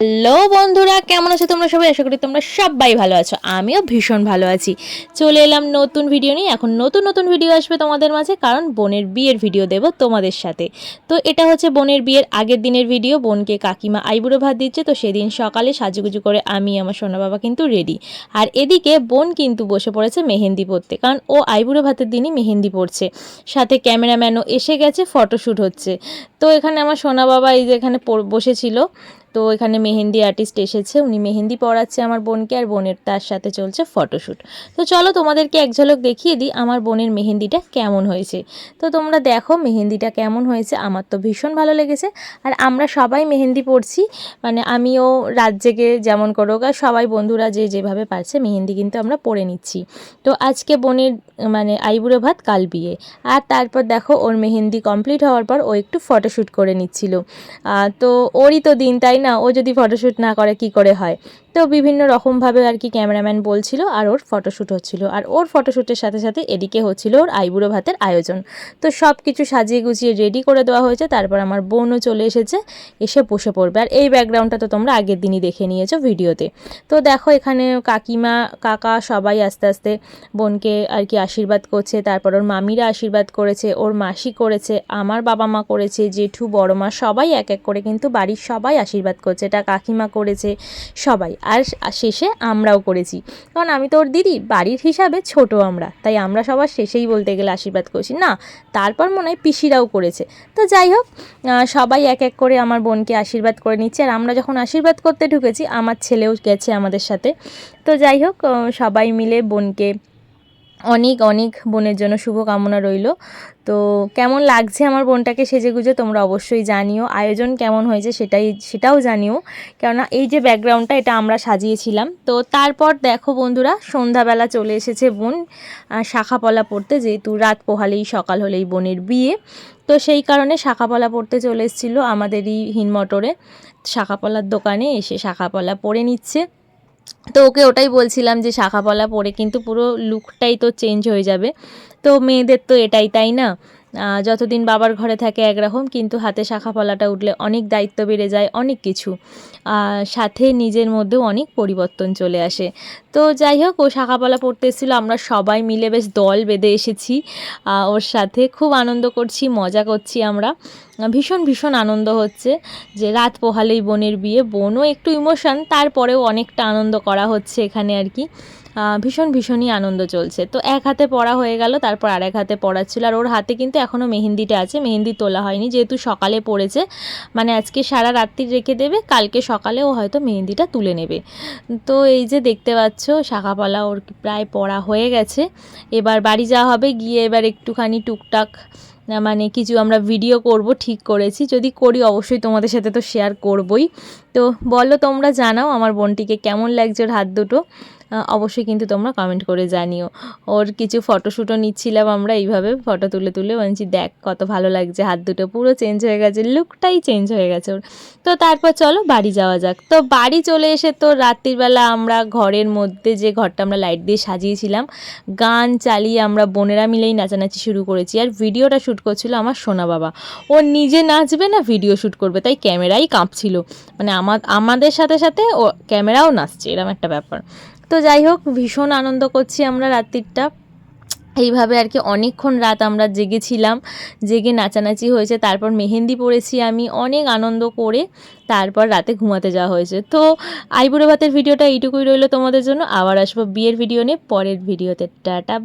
Hello বন্ধুরা, কেমন আছো তোমরা সবাই? আশা করি তোমরা সবাই ভালো আছো। আমিও ভীষণ ভালো আছি। চলে এলাম নতুন ভিডিও নিয়ে। এখন নতুন নতুন ভিডিও আসবে তোমাদের মাঝে, কারণ বোনের বিয়ের ভিডিও দেব তোমাদের সাথে। তো এটা হচ্ছে বোনের বিয়ের আগের দিনের ভিডিও। বোনকে কাকিমা আইবুড়ো ভাত দিচ্ছে, তো সেদিন সকালে সাজুগুজু করে আমি আমার সোনা বাবা কিন্তু রেডি। আর এদিকে বোন কিন্তু বসে পড়েছে মেহেন্দি পরতে, কারণ ও আইবুড়ো ভাতের দিনই মেহেন্দি পরছে। সাথে ক্যামেরাম্যানও এসে গেছে, ফটোশ্যুট হচ্ছে। তো এখানে আমার সোনা বাবা এই যে এখানে বসেছিল। তো এখানে মেহেন্দি আর্টিস্ট এসেছে, উনি মেহেন্দি পরাচ্ছে আমার বোনকে, আর বোনের তার সাথে চলছে ফটোশ্যুট। তো চলো তোমাদেরকে এক ঝলক দেখিয়ে দিই আমার বোনের মেহেন্দিটা কেমন হয়েছে। তো তোমরা দেখো মেহেন্দিটা কেমন হয়েছে। আমার তো ভীষণ ভালো লেগেছে। আর আমরা সবাই মেহেন্দি পরছি, মানে আমিও রাত জেগে যেমন করোক, আর সবাই বন্ধুরা যে যেভাবে পারছে মেহেন্দি কিন্তু আমরা পরে নিচ্ছি। তো আজকে বোনের মানে আইবুড়ো ভাত, কাল বিয়ে। আর তারপর দেখো ওর মেহেন্দি কমপ্লিট হওয়ার পর ও একটু ফটোশ্যুট করে নিচ্ছিল। তো ওরই তো দিন, তাই না? ও যদি ফটোশ্যুট না করে কি করে হয়? তো বিভিন্ন রকমভাবে আর কি ক্যামেরাম্যান বলছিল, আর ওর ফটোশ্যুট হচ্ছিল। আর ওর ফটোশ্যুটের সাথে সাথে এদিকে হচ্ছিল ওর আইবুড়ো ভাতের আয়োজন। তো সব কিছু সাজিয়ে গুছিয়ে রেডি করে দেওয়া হয়েছে। তারপর আমার বোনও চলে এসেছে, এসে বসে পড়বে। আর এই ব্যাকগ্রাউন্ডটা তো তোমরা আগের দিনই দেখে নিয়েছো ভিডিওতে। তো দেখো এখানে কাকিমা কাকা সবাই আস্তে আস্তে বোনকে আর কি আশীর্বাদ করছে। তারপর ওর মামিরা আশীর্বাদ করেছে, ওর মাসি করেছে, আমার বাবা মা করেছে, জেঠু বড় মা সবাই এক এক করে কিন্তু বাড়ির সবাই আশীর্বাদ করছে। এটা কাকিমা করেছে, সবাই। আর শেষে আমরাও করেছি, কারণ আমি তো ওর দিদি, বাড়ির হিসাবে ছোট আমরা, তাই আমরা সবার শেষেই বলতে গেলে আশীর্বাদ করেছি না। তারপর মনে হয় পিসিরাও করেছে। তো যাই হোক, সবাই এক এক করে আমার বোনকে আশীর্বাদ করে নিচ্ছে। আর আমরা যখন আশীর্বাদ করতে ঢুকেছি, আমার ছেলেও গেছে আমাদের সাথে। তো যাই হোক, সবাই মিলে বোনকে অনেক অনেক বোনের জন্য শুভকামনা রইল। তো কেমন লাগছে আমার বোনটাকে সেজেগুজে তোমরা অবশ্যই জানিও। আয়োজন কেমন হয়েছে সেটাও জানিও, কেননা এই যে ব্যাকগ্রাউন্ডটা এটা আমরা সাজিয়েছিলাম। তো তারপর দেখো বন্ধুরা, সন্ধ্যাবেলা চলে এসেছে বোন শাঁখাপলা পড়তে, যেহেতু রাত পোহালেই সকাল হলেই বোনের বিয়ে। তো সেই কারণে শাঁখাপলা পড়তে চলে এসেছিলো আমাদেরই হিনমটরে শাঁখাপলার দোকানে এসে শাঁখাপলা পরে নিচ্ছে। তো ওকে ওটাই বলছিলাম যে শাঁখাপলা পরে কিন্তু পুরো লুকটাই তো চেঞ্জ হয়ে যাবে। তো মেয়েদের তো এটাই, তাই না? যতদিন বাবার ঘরে থাকে একরকম, কিন্তু হাতে শাঁখাপলাটা উঠলে অনেক দায়িত্ব বেড়ে যায়, অনেক কিছু। সাথে নিজের মধ্যেও অনেক পরিবর্তন চলে আসে। তো যাই হোক, ও শাঁখাপলা পড়তে এসেছিলো, আমরা সবাই মিলে বেশ দল বেঁধে এসেছি ওর সাথে। খুব আনন্দ করছি, মজা করছি আমরা। ভীষণ ভীষণ আনন্দ হচ্ছে যে রাত পোহালেই বোনের বিয়ে। বোনও একটু ইমোশন, তারপরেও অনেকটা আনন্দ করা হচ্ছে এখানে আর কি। ভীষণ ভীষণই আনন্দ চলছে। তো এক হাতে পড়া হয়ে গেল, তারপর আরেক হাতে পড়াচ্ছিল। আর ওর হাতে কিন্তু এখনও মেহেন্দিটা আছে, মেহেন্দি তোলা হয়নি, যেহেতু সকালে পড়েছে। মানে আজকে সারা রাত্রি রেখে দেবে, কালকে সকালে ও হয়তো মেহেন্দিটা তুলে নেবে। তো এই যে দেখতে পাচ্ছ শাঁখাপলা ওর প্রায় পড়া হয়ে গেছে। এবার বাড়ি যাওয়া হবে, গিয়ে এবার একটুখানি টুকটাক মানে কিছু আমরা ভিডিও করব ঠিক করেছি। যদি করি অবশ্যই তোমাদের সাথে তো শেয়ার করবই। তো বলো, তোমরা জানাও আমার বোনটিকে কেমন লাগছে ওর হাত দুটো। অবশ্যই কিন্তু তোমরা কমেন্ট করে জানিও। ওর কিছু ফটোশ্যুটও নিচ্ছিলাম আমরা, এইভাবে ফটো তুলে তুলে বলছি দেখ কত ভালো লাগছে, হাত দুটো পুরো চেঞ্জ হয়ে গেছে, লুকটাই চেঞ্জ হয়ে গেছে ওর। তো তারপর চলো বাড়ি যাওয়া যাক। তো বাড়ি চলে এসে তো রাত্রিবেলা আমরা ঘরের মধ্যে যে ঘরটা আমরা লাইট দিয়ে সাজিয়েছিলাম, গান চালিয়ে আমরা বোনেরা মিলেই নাচানাচি শুরু করেছি। আর ভিডিওটা শ্যুট করছিল আমার সোনা বাবা। ও নিজে নাচবে না ভিডিও শ্যুট করবে, তাই ক্যামেরাই কাঁপছিল। মানে আমাদের সাথে সাথে ও ক্যামেরাও নাচছে, এরকম একটা ব্যাপার। তো যাই হোক, ভীষণ আনন্দ করছি আমরা রাত্রিটা। এইভাবে আর কি অনেকক্ষণ রাত আমরা জেগেছিলাম, জেগে নাচানাচি হয়েছে। তারপর মেহেন্দি পরেছি আমি, অনেক আনন্দ করে তারপর রাতে ঘুমাতে যাওয়া হয়েছে। তো আইবুড়ো ভাতের ভিডিওটা এইটুকুই রইলো তোমাদের জন্য। আবার আসবো বিয়ের ভিডিও নিয়ে পরের ভিডিওতে। টাটা।